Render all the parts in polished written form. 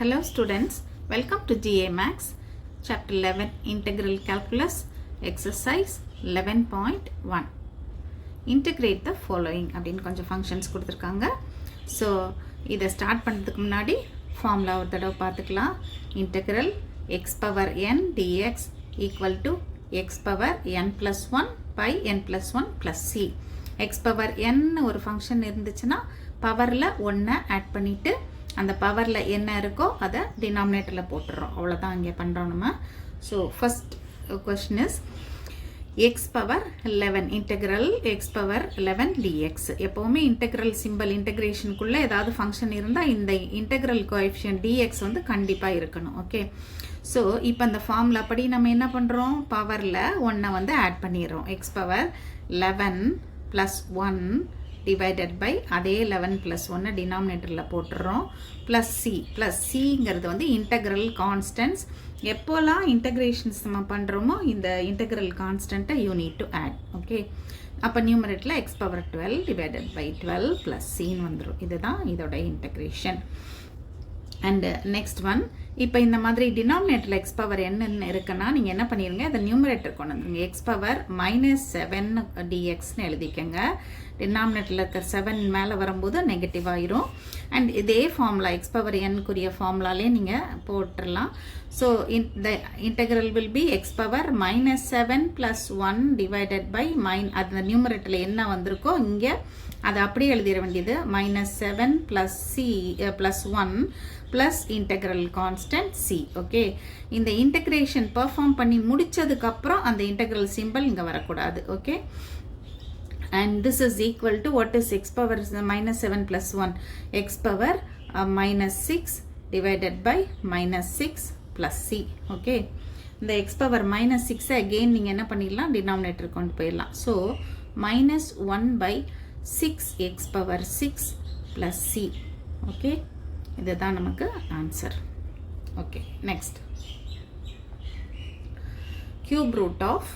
Hello students, welcome to GA Max, Chapter 11, Integral Calculus, Exercise 11.1. Integrate the following அப்படின்னு கொஞ்சம் functions கொடுத்திருக்காங்க. So, இதை start பண்ணுறதுக்கு முன்னாடி formula ஒரு தடவை பார்த்துக்கலாம். Integral x power n dx equal to x power n plus 1 by n plus 1 plus c. x power n ஒரு function இருந்துச்சுன்னா பவரில் 1 ஆட் பண்ணிவிட்டு அந்த பவரில் என்ன இருக்கோ அதை டினாமினேட்டரில் போட்டுறோம். அவ்வளோதான் இங்கே பண்ணுறோம் நம்ம. So first question is X power 11 integral X power 11 dx. எப்போவுமே இன்டெக்ரல் சிம்பிள் இன்டெக்ரேஷனுக்குள்ளே ஏதாவது ஃபங்க்ஷன் இருந்தால் இந்த இன்டெக்ரல் கோஎஃபிஷியன்ட் டிஎக்ஸ் வந்து கண்டிப்பாக இருக்கணும். ஓகே, ஸோ இப்போ அந்த ஃபார்முலா படி நம்ம என்ன பண்ணுறோம், பவரில் 1 வந்து ஆட் பண்ணிடுறோம். எக்ஸ் பவர் 11 + 1 divided by அதே 11 plus 1 denominatorல போட்டுறோம் plus cங்கிறது வந்து integral constants. எப்போலாம் integrations நம்ம பண்ணுறோமோ இந்த integral constant you need to add. Okay, அப்போ நியூமரேட்டரில் x power 12 divided by 12 plus c வந்துடும். இதுதான் இதோட integration. அண்ட் நெக்ஸ்ட் ஒன், இப்போ இந்த மாதிரி டினாமினேட்டரில் எக்ஸ் பவர் என்னன்னு இருக்குன்னா நீங்கள் என்ன பண்ணிடுங்க, அதை நியூமரேட்டர் கொண்டு வந்துருங்க. எக்ஸ் பவர் -7 டிஎக்ஸ்னு எழுதிக்கங்க. டினாமினேட்டரில் இருக்கிற 7 மேலே வரும்போது நெகட்டிவ் ஆயிரும். அண்ட் இதே ஃபார்முலா எக்ஸ் பவர் என்க்குரிய ஃபார்முலாலே நீங்கள் போட்டுடலாம். ஸோ இந்த integral will be x power -7 + 1 divided by அந்த நியூமரேட்டரில் என்ன வந்திருக்கோ இங்கே அதை அப்படியே எழுதிட வேண்டியது. -7 + 1 plus integral constant C. Okay, இந்த இன்டெக்ரேஷன் பெர்ஃபார்ம் பண்ணி முடிச்சதுக்கப்புறம் அந்த இன்டெக்ரல் சிம்பிள் இங்கே வரக்கூடாது. Okay, and this is equal to what is x power -7 + 1, x power -6 divided by -6 plus c. Okay, இந்த x power -6 again நீங்கள் என்ன பண்ணிடலாம், டினாமினேட்டர் கொண்டு போயிடலாம். So -1/6 x power 6 plus c. Okay, இதுதான் நமக்கு answer. Okay, next cube root of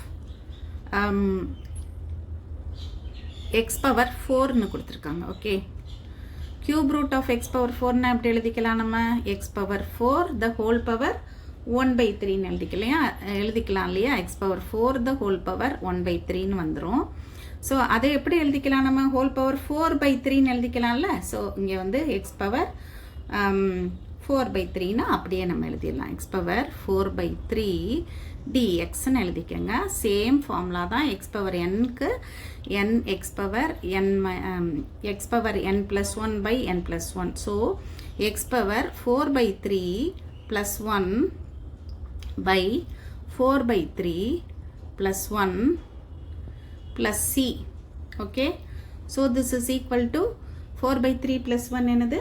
x power 4ன்னு கொடுத்துருக்காங்க. Okay, cube root of x power 4ன்னு எப்படி எழுதிக்கலாம், நம்ம x power 4 the whole power 1/3ன்னு எழுதிக்கலாம் இல்லையா. x power 4 the whole power 1/3ன்னு வந்துடும். ஸோ அதை எப்படி எழுதிக்கலாம், நம்ம ஹோல் பவர் 4/3ன்னு எழுதிக்கலாம்ல. ஸோ இங்கே வந்து x power 4/3ன்னா அப்படியே நம்ம எழுதிடலாம். x power 4/3 dxன்னு எழுதிக்கங்க. சேம் ஃபார்முலா தான் x power nக்கு n x power n plus 1/n plus 1. So x power 4/3 plus 1/4/3 plus 1 plus c. okay, so this is equal to 4/3 plus 1 என்னது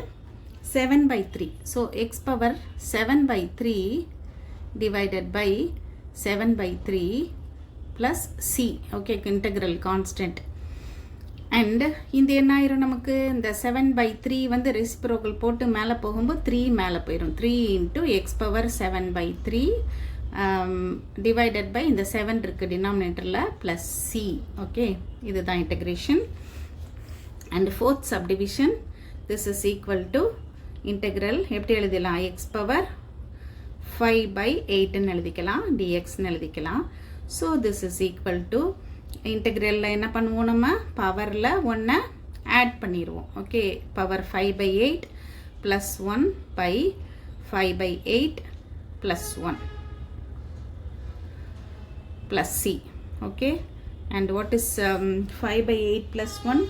7/3. so x power 7/3 divided by 7/3 plus c. okay, integral constant. and இந்த என்ன ஆயிரும், நமக்கு இந்த 7/3 வந்து reciprocal போட்டு மேலே போகும்போது 3 மேலே போயிடும். 3 into x power 7/3 divided by இந்த 7 இருக்கு டினாமினேட்டரில் plus c. ஓகே, இதுதான் integration. and fourth subdivision, this is equal to integral எப்படி எழுதிக்கலாம், x power 5/8ன்னு எழுதிக்கலாம், dxன்னு எழுதிக்கலாம். so this is equal to இன்டெகிரலில் என்ன பண்ணுவோம், நம்ம பவரில் 1 ஆட் பண்ணிடுவோம். Okay, power 5/8 plus 1/5/8 plus 1 plus c. okay, and what is 5/8 plus 1,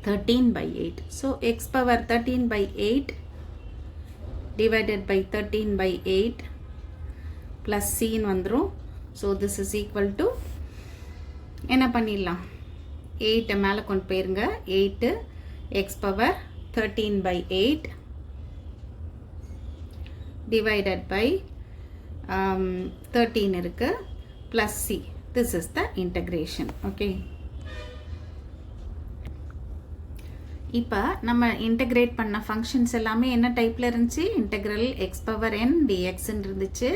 13/8. so x power 13/8 divided by 13/8 plus c ன்னு வந்துரும். so this is equal to என்ன பண்ணிடலாம், 8 மேலே கொண்டு போயிருங்க. 8 x power 13/8 divided by 13 இருக்கு plus c. this is the integration. okay, இப்போ நம்ம இன்டெகிரேட் பண்ண ஃபங்க்ஷன்ஸ் எல்லாமே என்ன டைப்பில் இருந்துச்சு, இன்டெக்ரல் எக்ஸ் பவர் n dxன்னு இருந்துச்சு.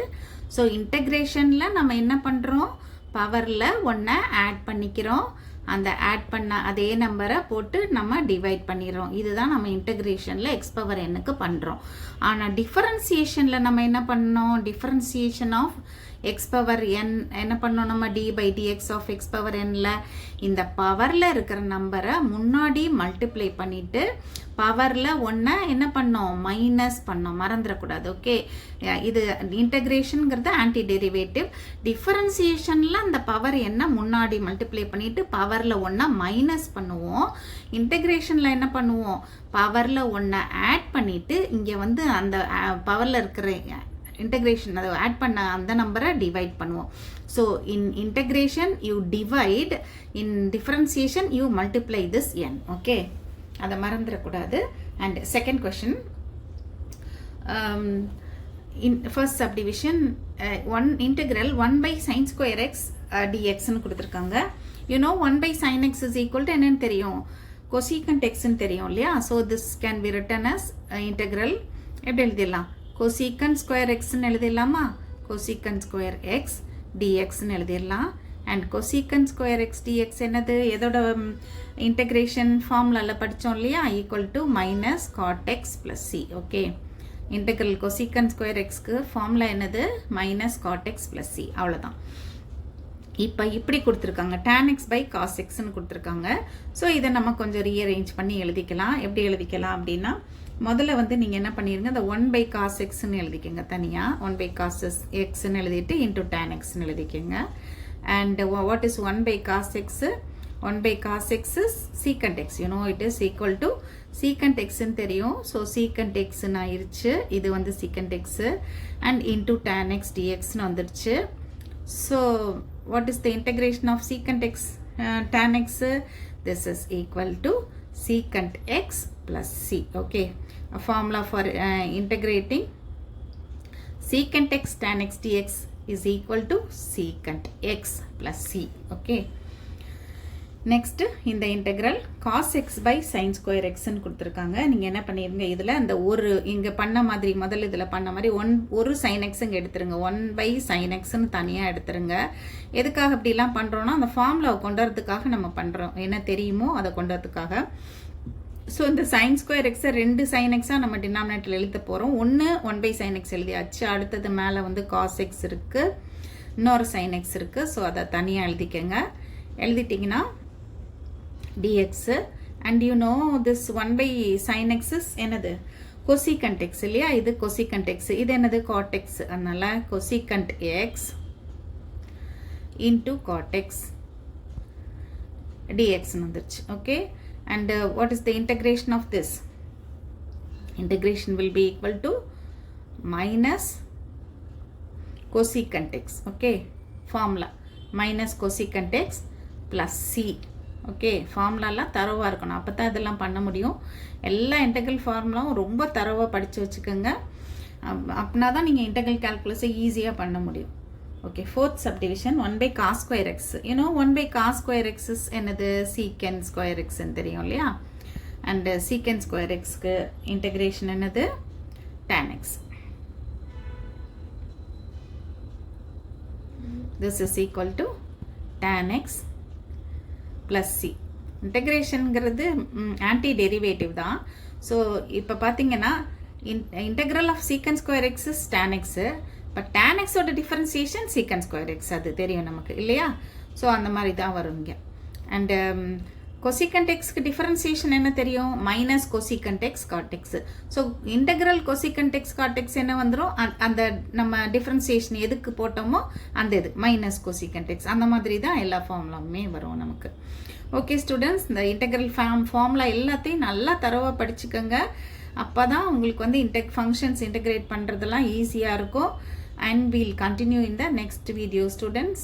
ஸோ இன்டெகிரேஷனில் நம்ம என்ன பண்ணுறோம், பவரில் 1 ஆட் பண்ணிக்கிறோம். அந்த ஆட் பண்ண அதே நம்பரை போட்டு நம்ம டிவைட் பண்ணிடுறோம். இதுதான் நம்ம இன்டகிரேஷனில் எக்ஸ் பவர் எண்ணுக்கு பண்ணுறோம். ஆனால் டிஃபரன்சியேஷனில் நம்ம என்ன பண்ணோம், differentiation of x power n என்ன பண்ணோம், நம்ம d by dx of x power என்ல இந்த பவரில் இருக்கிற நம்பரை முன்னாடி மல்டிப்ளை பண்ணிவிட்டு பவரில் ஒன்றை என்ன பண்ணோம், மைனஸ் பண்ணோம், மறந்துடக்கூடாது. ஓகே, இது இன்டகிரேஷனுங்கிறது ஆன்டி டெரிவேட்டிவ். டிஃபரன்சியேஷனில் அந்த பவர் என்ன முன்னாடி மல்டிப்ளை பண்ணிவிட்டு பவரில் ஒன்றை மைனஸ் பண்ணுவோம். இன்டகிரேஷனில் என்ன பண்ணுவோம், பவரில் ஒன்றை ஆட் பண்ணிவிட்டு இங்கே வந்து அந்த பவரில் இருக்கிற இன்டகிரேஷன் அதை ஆட் பண்ண அந்த நம்பரை டிவைட் பண்ணுவோம். So in integration you divide, in differentiation you multiply this N. Okay, அதை மறந்துடக்கூடாது. And second question, in first subdivision one integral 1 by sin square x dxன்னு கொடுத்துருக்காங்க. You know 1 by sin x is equal to என்னன்னு தெரியும், cosecant xன்னு தெரியும் இல்லையா. So this can be written as integral எப்படி எழுதிடலாம், cosecant square xன்னு எழுதிடலாமா, cosecant square x dxன்னு எழுதிடலாம். And cosecant square x dx என்னது, எதோட இன்டெகிரேஷன் ஃபார்முலாவில் படித்தோம் இல்லையா, equal to minus cot x plus c. Okay, integral cosecant square xக்கு ஃபார்முலா என்னது, minus cot x plus c, அவ்வளோதான். இப்போ இப்படி கொடுத்துருக்காங்க, tan x by cos xன்னு கொடுத்துருக்காங்க. ஸோ இதை நம்ம கொஞ்சம் ரீஅரேஞ்ச் பண்ணி எழுதிக்கலாம். எப்படி எழுதிக்கலாம் அப்படின்னா, முதல்ல வந்து நீங்கள் என்ன பண்ணிடுங்க, இந்த 1 by cos xன்னு எழுதிக்கங்க தனியாக. 1 by cos xன்னு எழுதிட்டு இன்டூ tan xன்னு எழுதிக்கங்க. And what is 1 by cos x? 1 by cos x is secant x. You know it is equal to secant xன்னு தெரியும். ஸோ secant xன்னு ஆயிடுச்சு, இது வந்து secant x and into tan x dxன்னு வந்துடுச்சு. So what is the integration of secant x tan x? This is equal to secant x plus c. Okay, a formula for integrating secant x tan x dx is equal to secant x plus c. Okay, next இந்த integral cos x by sin square xன்னு கொடுத்துருக்காங்க. நீங்கள் என்ன பண்ணிடுங்க, இதில் அந்த ஒரு இங்கே பண்ண மாதிரி முதல்ல இதில் பண்ண மாதிரி ஒரு sin x இங்கே எடுத்துருங்க, 1 by sin xன்னு தனியாக எடுத்துருங்க. எதுக்காக இப்படிலாம் பண்ணுறோன்னா, அந்த ஃபார்முலாவை கொண்டு வரதுக்காக நம்ம பண்ணுறோம், என்ன தெரியுமோ அதை கொண்டு வரதுக்காக. ஸோ இந்த sin square x ரெண்டு sin x நம்ம டினாமினேட்டரில் எழுத போகிறோம். ஒன்று 1 by sin x எழுதியாச்சு, அடுத்தது மேலே வந்து cos x இருக்குது, இன்னொரு sin x இருக்குது. ஸோ அதை தனியாக எழுதிக்கங்க. எழுதிட்டிங்கன்னா dx, and you know this 1 by sin x is என்னது, cosecant x இல்லையா, இது cosecant x, இது என்னது cot x. அதனால cosecant x into cot x dx வந்துருச்சு. Okay, and what is the integration of this? Integration will be equal to minus cosecant x. Okay, formula minus cosecant x plus c. Okay, ஃபார்முலாலாம் தரவாக இருக்கணும், அப்போ தான் இதெல்லாம் பண்ண முடியும். எல்லா இன்டெக்ரல் ஃபார்முலாவும் ரொம்ப தரவாக படித்து வச்சுக்கோங்க. அப்படின்னா தான் நீங்கள் இன்டெக்ரல் கால்குலஸை ஈஸியாக பண்ண முடியும். Okay, fourth subdivision 1 by cos square x. You know 1 by cos square x என்னது, secant square xன்னு தெரியும் இல்லையா. அண்ட் secant square xக்கு இன்டெகிரேஷன் என்னது, tan x. This is equal to tan x plus c. இன்டெகிரேஷனுங்கிறது ஆன்டி டெரிவேட்டிவ் தான். So இப்போ பார்த்தீங்கன்னா integral of secant square x is tan x, but tan x ஓட differentiation secant square x, அது தெரியும் நமக்கு இல்லையா. ஸோ அந்த மாதிரி தான் வரும் இங்கே. அண்ட் cosecant xக்கு டிஃபரன்சியேஷன் என்ன தெரியும், minus cosecant x cot x. So integral cosecant x cot x என்ன வந்துடும், அந்த நம்ம டிஃபரன்சியேஷன் எதுக்கு போட்டோமோ அந்த இது மைனஸ் cosecant x, அந்த மாதிரி தான் எல்லா ஃபார்முலாவுமே வரும் நமக்கு. ஓகே ஸ்டூடெண்ட்ஸ், இந்த இன்டெக்ரல் ஃபார்முலா எல்லாத்தையும் நல்லா தரவாக படிச்சுக்கோங்க. அப்போ தான் உங்களுக்கு வந்து ஃபங்க்ஷன்ஸ் இன்டெகிரேட் பண்ணுறதெல்லாம் ஈஸியாக இருக்கும். And we'll continue in the next video, students.